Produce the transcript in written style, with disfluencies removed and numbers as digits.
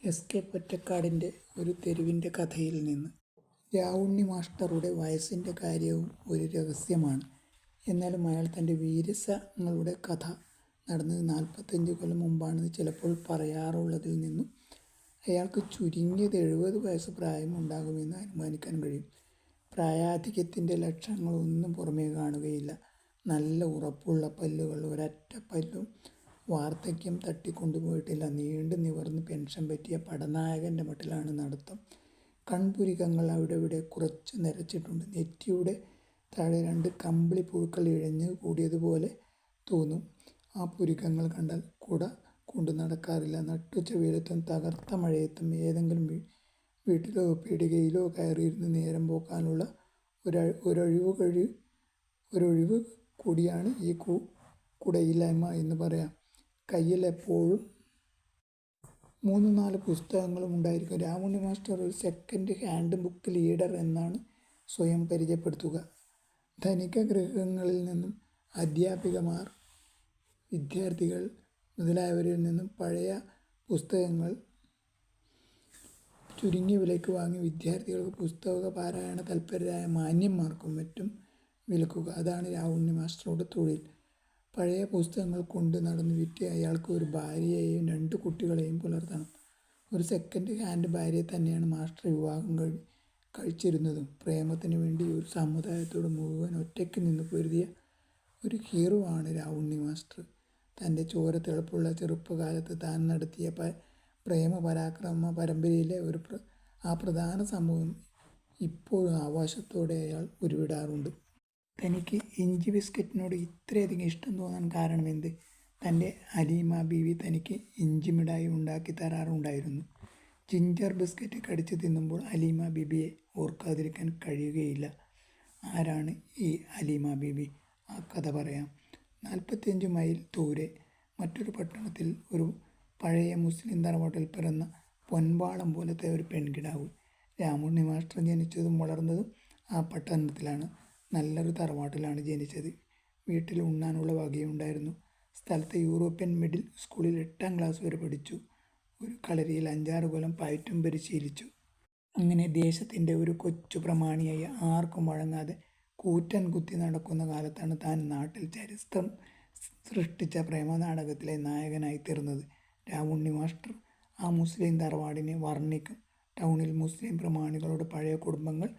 എസ്.കെ. പൊറ്റക്കാടിൻ്റെ ഒരു തെരുവിൻ്റെ കഥയിൽ നിന്ന്. രാവുണ്ണി മാസ്റ്ററുടെ വയസ്സിൻ്റെ കാര്യവും ഒരു രഹസ്യമാണ്. എന്നാലും അയാൾ തൻ്റെ വീരസങ്ങളുടെ കഥ നടന്നത് 45 കൊല്ലം മുമ്പാണെന്ന് ചിലപ്പോൾ പറയാറുള്ളതിൽ നിന്നും അയാൾക്ക് ചുരുങ്ങിയത് 70 വയസ്സ് പ്രായമുണ്ടാകുമെന്ന് അനുമാനിക്കാൻ കഴിയും. പ്രായാധിക്യത്തിൻ്റെ ലക്ഷണങ്ങളൊന്നും പുറമേ കാണുകയില്ല. നല്ല ഉറപ്പുള്ള പല്ലുകൾ, ഒരൊറ്റ പല്ലും വാർദ്ധക്യം തട്ടിക്കൊണ്ടുപോയിട്ടില്ല. നീണ്ടു നിവർന്ന് പെൻഷൻ പറ്റിയ പടനായകൻ്റെ മട്ടിലാണ് നടത്തം. കൺപുരികങ്ങൾ അവിടെ ഇവിടെ കുറച്ച് നരച്ചിട്ടുണ്ട്. നെറ്റിയുടെ താഴെ 2 കമ്പിളി പുഴുക്കൾ ഇഴഞ്ഞ് കൂടിയതുപോലെ തോന്നും. ആ പുരികങ്ങൾ കണ്ടാൽ കുട കൊണ്ടു നടക്കാറില്ല. നട്ടുച്ച വെയിലത്തും തകർത്ത മഴയത്തും ഏതെങ്കിലും വീട്ടിലോ പീടികയിലോ കയറിയിരുന്ന് നേരം പോക്കാനുള്ള ഒരൊഴിവ് കൂടിയാണ് ഈ കുടയില്ലായ്മ എന്ന് പറയാം. കയ്യിൽ എപ്പോഴും 3-4 പുസ്തകങ്ങളും ഉണ്ടായിരിക്കും. രാവുണ്ണി മാസ്റ്റർ ഒരു സെക്കൻഡ് ഹാൻഡ് ബുക്ക് ലീഡർ എന്നാണ് സ്വയം പരിചയപ്പെടുത്തുക. ധനിക ഗൃഹങ്ങളിൽ നിന്നും അധ്യാപികമാർ, വിദ്യാർത്ഥികൾ മുതലായവരിൽ നിന്നും പഴയ പുസ്തകങ്ങൾ ചുരുങ്ങിയ വിലയ്ക്ക് വാങ്ങി വിദ്യാർത്ഥികൾക്ക് പുസ്തക പാരായണ തൽപരരായ മാന്യന്മാർക്കും മറ്റും വിൽക്കുക. അതാണ് രാവുണ്ണി മാസ്റ്ററുടെ തൊഴിൽ. പഴയ പുസ്തകങ്ങൾ കൊണ്ട് നടന്ന് വിറ്റ് അയാൾക്ക് ഒരു ഭാര്യയെയും 2 കുട്ടികളെയും പുലർത്തണം. ഒരു സെക്കൻഡ് ഹാൻഡ് ഭാര്യയെ തന്നെയാണ് മാസ്റ്റർ വിവാഹം കഴിച്ചിരുന്നതും. പ്രേമത്തിന് വേണ്ടി ഒരു സമുദായത്തോട് മുഴുവൻ ഒറ്റയ്ക്ക് നിന്ന് പൊരുതിയ ഒരു ഹീറോ ആണ് രാവുണ്ണി മാസ്റ്റർ. തൻ്റെ ചോര തിളപ്പുള്ള ചെറുപ്പകാലത്ത് താൻ നടത്തിയ പ്രേമപരാക്രമ പരമ്പരയിലെ ആ പ്രധാന സംഭവം ഇപ്പോഴും ആവേശത്തോടെ അയാൾ ഉരുവിടാറുണ്ട്. തനിക്ക് ഇഞ്ചി ബിസ്ക്കറ്റിനോട് ഇത്രയധികം ഇഷ്ടം തോന്നാൻ കാരണമെന്ത്? തൻ്റെ ഹലീമ ബീവി തനിക്ക് ഇഞ്ചി മിഠായി ഉണ്ടാക്കി തരാറുണ്ടായിരുന്നു. ജിഞ്ചർ ബിസ്ക്കറ്റ് കടിച്ച് തിന്നുമ്പോൾ ഹലീമ ബീബിയെ ഓർക്കാതിരിക്കാൻ കഴിയുകയില്ല. ആരാണ് ഈ ഹലീമ ബീബി? ആ കഥ പറയാം. 45 മൈൽ ദൂരെ മറ്റൊരു പട്ടണത്തിൽ ഒരു പഴയ മുസ്ലിം തറവാട്ടിൽ പിറന്ന പൊൻപാളം പോലത്തെ ഒരു പെൺകിടാവ്. രാവുണ്ണി മാസ്റ്റർ ജനിച്ചതും വളർന്നതും ആ പട്ടണത്തിലാണ്. നല്ലൊരു തറവാട്ടിലാണ് ജനിച്ചത്. വീട്ടിൽ ഉണ്ണാനുള്ള വകയുണ്ടായിരുന്നു. സ്ഥലത്തെ യൂറോപ്യൻ മിഡിൽ സ്കൂളിൽ 8ാം ക്ലാസ് വരെ പഠിച്ചു. ഒരു കളരിയിൽ 5-6 കൊല്ലം പയറ്റും പരിശീലിച്ചു. അങ്ങനെ ദേശത്തിൻ്റെ ഒരു കൊച്ചു പ്രമാണിയായി ആർക്കും വഴങ്ങാതെ കൂറ്റൻ കുത്തി നടക്കുന്ന കാലത്താണ് താൻ നാട്ടിൽ ചരിത്രം സൃഷ്ടിച്ച പ്രേമനാടകത്തിലെ നായകനായി തീർന്നത്. രാവുണ്ണി മാസ്റ്റർ ആ മുസ്ലിം തറവാടിനെ വർണ്ണിക്കും. ടൗണിൽ മുസ്ലിം പ്രമാണികളുടെ പഴയ കുടുംബങ്ങൾ